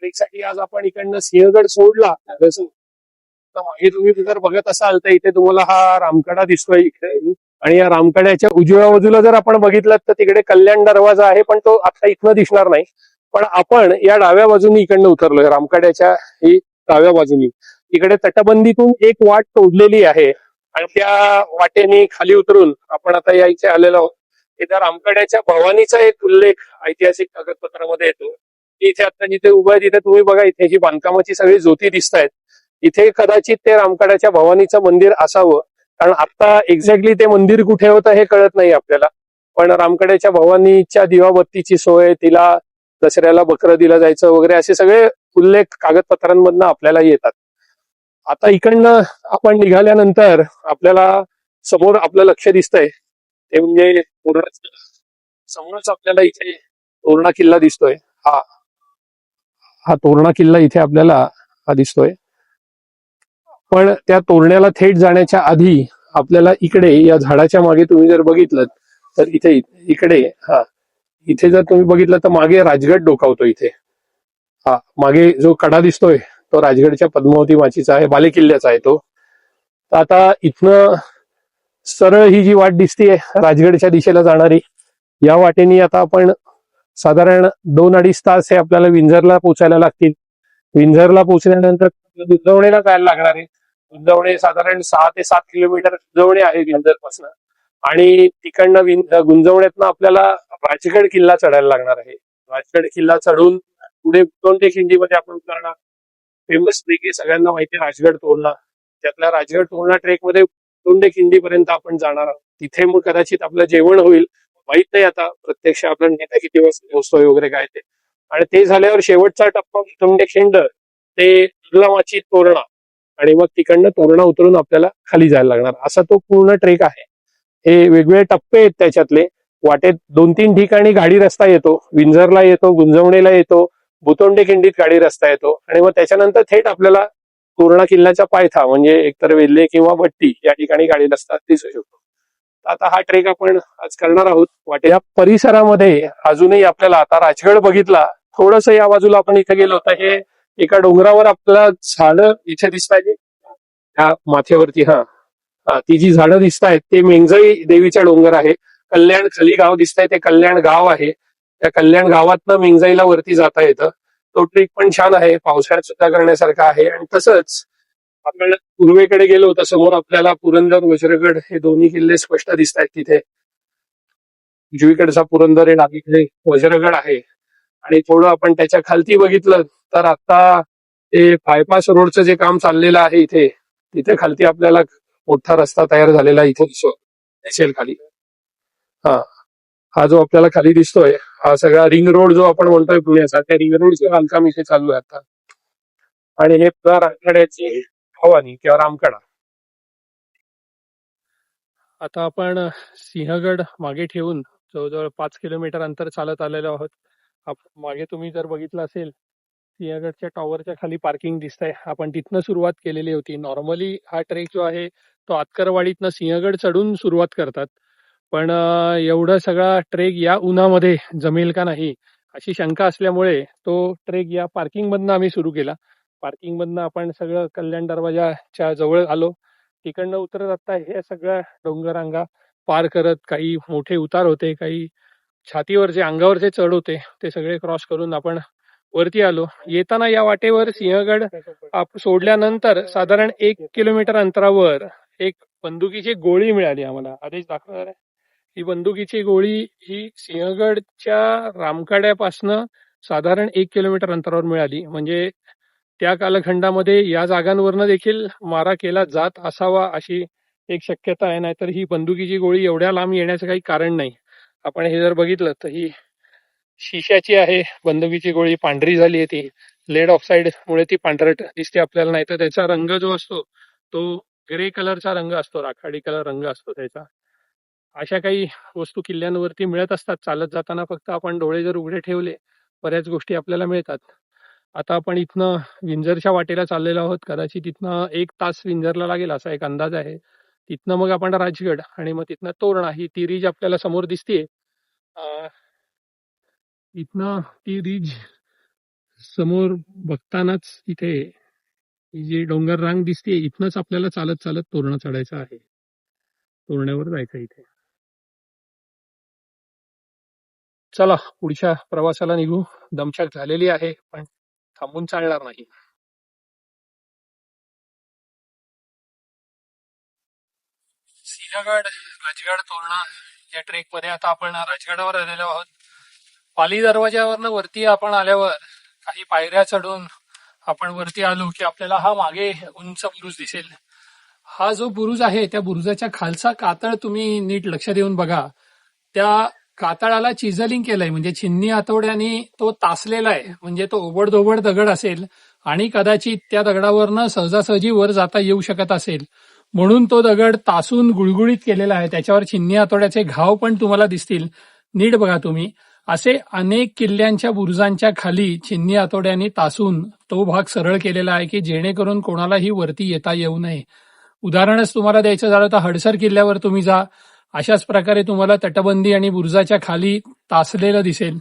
ट्रेकसाठी आज आपण इकडनं सिंहगड सोडला जसं, तर मागे तुम्ही जर बघत असाल तर इथे तुम्हाला हा रामकडा दिसतोय इकडे. आणि या रामकड्याच्या उजव्या बाजूला जर आपण बघितलं तर तिकडे कल्याण दरवाजा आहे, पण तो आता इथनं दिसणार नाही. पण आपण या डाव्या बाजूनी इकडनं उतरलोय रामकड्याच्या ही डाव्या बाजूनी. इकडे तटबंदीतून एक वाट तोडलेली आहे आणि त्या वाटेने खाली उतरून आपण आता या इथे आलेलो आहोत. इथं रामकड्याच्या भवानीचा एक उल्लेख ऐतिहासिक कागदपत्रामध्ये येतो. इथे आता जिथे उभं आहे तिथे तुम्ही बघा, इथे जी बांधकामाची सगळी ज्योती दिसत आहेत, इथे कदाचित ते रामकड्याच्या भवानीचं मंदिर असावं. कारण आता एक्झॅक्टली ते मंदिर कुठे होतं हे कळत नाही आपल्याला. पण रामकड्याच्या भवानीच्या दिवाबत्तीची सोय, तिला दसऱ्याला बकरं दिलं जायचं वगैरे असे सगळे उल्लेख कागदपत्रांमधनं आपल्याला येतात. आता इकडनं आपण निघाल्यानंतर आपल्याला समोर आपलं लक्ष दिसतंय ते म्हणजे समोरच आपल्याला इथे तोरणा किल्ला दिसतोय. हा हा तोरणा किल्ला इथे आपल्याला हा दिसतोय. पण त्या तोरण्याला थेट जाण्याच्या आधी आपल्याला इकडे या झाडाच्या मागे तुम्ही जर बघितलं तर इथे इकडे इथे जर तुम्ही बघितलं तर मागे राजगड डोकावतो इथे. मागे जो कडा दिसतोय तो राजगडच्या पद्मावती माचीचा आहे, बालेकिल्ल्याचा आहे तो. तर आता इथनं सरळ ही जी वाट दिसतीये राजगडच्या दिशेला जाणारी, या वाटेनी आता आपण साधारण 2-2.5 तास हे आपल्याला विंझरला पोचायला लागतील. विंझरला पोहोचल्यानंतर गुंजवणीला जायला लागणार आहे. गुंजवणे साधारण 6 ते 7 किलोमीटर गुंजवणे आहे विंझर पासून. आणि तिकडनं गुंजवण्यातनं आपल्याला राजगड किल्ला चढायला लागणार आहे. राजगड किल्ला चढून पुढे बुतोंडे खिंडीमध्ये आपण उतरणार. फेमस ट्रेक आहे, सगळ्यांना माहिती आहे राजगड तोरणा. त्यातल्या राजगड तोरणा ट्रेकमध्ये बुतोंडे खिंडीपर्यंत आपण जाणार आहोत. तिथे मग कदाचित आपलं जेवण होईल, माहित नाही आता प्रत्यक्ष आपण नेता किती वाजता पोहोचतोय वगैरे काय ते. आणि ते झाल्यावर शेवटचा टप्पा बुतोंडे खिंड ते माची तोरणा, आणि मग तिकडनं तोरणा उतरून आपल्याला खाली जायला लागणार. असा तो पूर्ण ट्रेक आहे. हे वेगवेगळे टप्पे आहेत त्याच्यातले. वाटेत 2-3 ठिकाणी गाडी रस्ता येतो, विंझरला येतो, गुंजवणीला येतो, बुतोंडे खिंडीत गाडी रस्ता येतो, आणि मग त्याच्यानंतर थेट आपल्याला तोरणा किल्ल्याच्या पायथा म्हणजे एकतर वेल्हे किंवा भट्टी या ठिकाणी गाडी रस्ता दिसू शकतो. आता हा ट्रेक आपण आज करणार आहोत. वाटे या परिसरामध्ये अजूनही आपल्याला आता राजगड बघितला, थोडस या बाजूला आपण इथे गेलो तर हे एका डोंगरावर आपल्याला झाडं इथे दिसतायत ह्या माथ्यावरती. ती जी झाडं दिसत आहेत ते मेंगजाई देवीच्या डोंगर आहे. कल्याण खाली गाव दिसतंय ते कल्याण गाव आहे. त्या कल्याण गावातनं मेंगजाईला वरती जाता येतं. तो ट्रेक पण छान आहे, पावसाळ्यात सुद्धा करण्यासारखा आहे. आणि तसंच आपण पूर्वेकडे गेलो तर समोर आपल्याला पुरंदर, वज्रगड हे दोन्ही किल्ले स्पष्ट दिसत आहेत तिथे. उजवीकडचा पुरंदर आहे, डावीकडे वज्रगड आहे. आणि थोडं आपण त्याच्या खालती बघितलं तर आता ते बायपास रोडचं जे काम चाललेलं आहे इथे, तिथे खालती आपल्याला मोठा रस्ता तयार झालेला इथे दिसेल खाली. हा जो आपल्याला खाली दिसतोय हा सगळा रिंग रोड जो आपण म्हणतोय पुण्याचा, त्या रिंग रोडचं बांधकाम इथे चालू आहे आता. आणि हे रामकड्याची भवानी किंवा रामकडा. आता आपण सिंहगड मागे ठेवून जवळजवळ 5 किलोमीटर अंतर चालत आलेलो आहोत. मागे तुम्ही जर बघितलं असेल सिंहगडच्या टॉवरच्या खाली पार्किंग दिसतंय. आपण तिथनं सुरुवात केलेली होती. नॉर्मली हा ट्रेक जो आहे तो आतकरवाडीतनं सिंहगड चढून सुरुवात करतात, पण एवढा सगळा ट्रेक या उन्हामध्ये जमेल का नाही अशी शंका असल्यामुळे तो ट्रेक या पार्किंग मधनं आम्ही सुरू केला. पार्किंग मधनं आपण सगळं कल्याण दरवाजाच्या जवळ आलो. तिकडनं उतरत आता हे सगळ्या डोंगररांगा पार करत, काही मोठे उतार होते, काही छातीवरचे अंगावरचे चढ होते, ते सगळे क्रॉस करून आपण वरती आलो. येताना या वाटेवर सिंहगड सोडल्यानंतर साधारण 1 किलोमीटर अंतरावर एक बंदुकीची गोळी मिळाली आम्हाला. आधीच दाखवणार आहे. ही बंदुकीची गोळी ही सिंहगडच्या रामकड्यापासनं साधारण 1 किलोमीटर अंतरावर मिळाली. म्हणजे त्या कालखंडामध्ये या जागांवरनं देखील मारा केला जात असावा अशी एक शक्यता आहे. नाहीतर ही बंदुकीची गोळी एवढ्या लांब येण्याचं काही कारण नाही. आपण हे जर बघितलं तर ही शिशाची आहे बंदुकीची गोळी, पांढरी झाली आहे ती. लेड ऑक्साईड मुळे ती पांढरट दिसते आपल्याला. नाही तर त्याचा रंग जो असतो तो ग्रे कलरचा रंग असतो, राखाडी कलर रंग असतो त्याचा. अशा काही वस्तू किल्ल्यांवरती मिळत असतात. चालत जाताना फक्त आपण डोळे जर उघडे ठेवले बऱ्याच गोष्टी आपल्याला मिळतात. आता आपण इथनं विंझरच्या वाटेला चाललेलो आहोत. कदाचित इथनं 1 तास विंझरला लागेल असा एक अंदाज आहे. तिथनं मग आपण राजगड आणि मग तिथनं तोरणा, ही ती रिज आपल्याला समोर दिसतीये. इथनं ती रिज समोर बघतानाच इथे ही जी डोंगर रांग दिसते, इथनच आपल्याला चालत चालत तोरणा चढायचं आहे. तोरण्यावर जायचं इथे. चला पुढच्या प्रवासाला निघू. दमछाक झालेली आहे, पण थांबून चालणार नाही. सिंहगड, राजगड, तोरणा या ट्रेक मध्ये आता आपण राजगडावर आलेलो आहोत. पाली दरवाज्यावरनं वरती आपण आल्यावर काही पायऱ्या चढून आपण वरती आलो की आपल्याला हा मागे उंच बुरुज दिसेल. हा जो बुरुज आहे त्या बुरुजाच्या खालचा कातळ तुम्ही नीट लक्ष देऊन बघा. त्या कातळाला चिझलिंग केलंय, म्हणजे छिन्नी हातोड्याने तो तासलेला आहे. म्हणजे तो ओबडधोबड दगड असेल आणि कदाचित त्या दगडावरनं सहजासहजी वर जाता येऊ शकत असेल, म्हणून तो दगड तासून गुळगुळीत केलेला आहे. त्याच्यावर छिन्नी हातोड्याचे घाव पण तुम्हाला दिसतील. नीट बघा तुम्ही. असे अनेक किल्ल्यांच्या बुरुजांच्या खाली छिन्नी हातोड्यांनी तासून तो भाग सरळ केलेला आहे की जेणेकरून कोणालाही वरती येता येऊ नये. उदाहरणच तुम्हाला द्यायचं झालं तर हडसर किल्ल्यावर तुम्ही जा, अशाच प्रकारे तुम्हाला तटबंदी आणि बुरुजाच्या खाली तासलेलं दिसेल.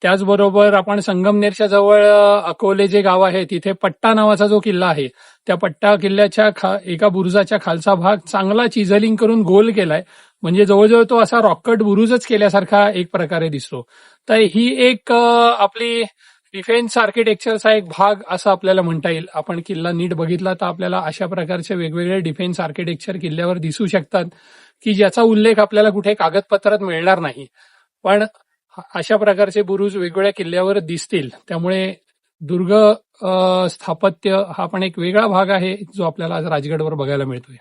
त्याचबरोबर आपण संगमनेरच्या जवळ अकोले जे गाव आहे तिथे पट्टा नावाचा जो किल्ला आहे, त्या पट्टा किल्ल्याच्या एका बुरुजाच्या खालचा भाग चांगला चिझलिंग करून गोल केलाय. म्हणजे जवळजवळ तो असा रॉकेट बुरुजच केल्यासारखा एक प्रकारे दिसतो. तर ही एक आपली डिफेन्स आर्किटेक्चरचा एक भाग असं आपल्याला म्हणता येईल. आपण किल्ला नीट बघितला तर आपल्याला अशा प्रकारचे वेगवेगळे डिफेन्स आर्किटेक्चर किल्ल्यावर दिसू शकतात की ज्याचा उल्लेख आपल्याला कुठे कागदपत्रात मिळणार नाही, पण अशा प्रकारचे बुरुज वेगवेगळ्या किल्ल्यावर दिसतील. त्यामुळे दुर्ग स्थापत्य हा पण एक वेगळा भाग आहे जो आपल्याला आज राजगडवर बघायला मिळतोय.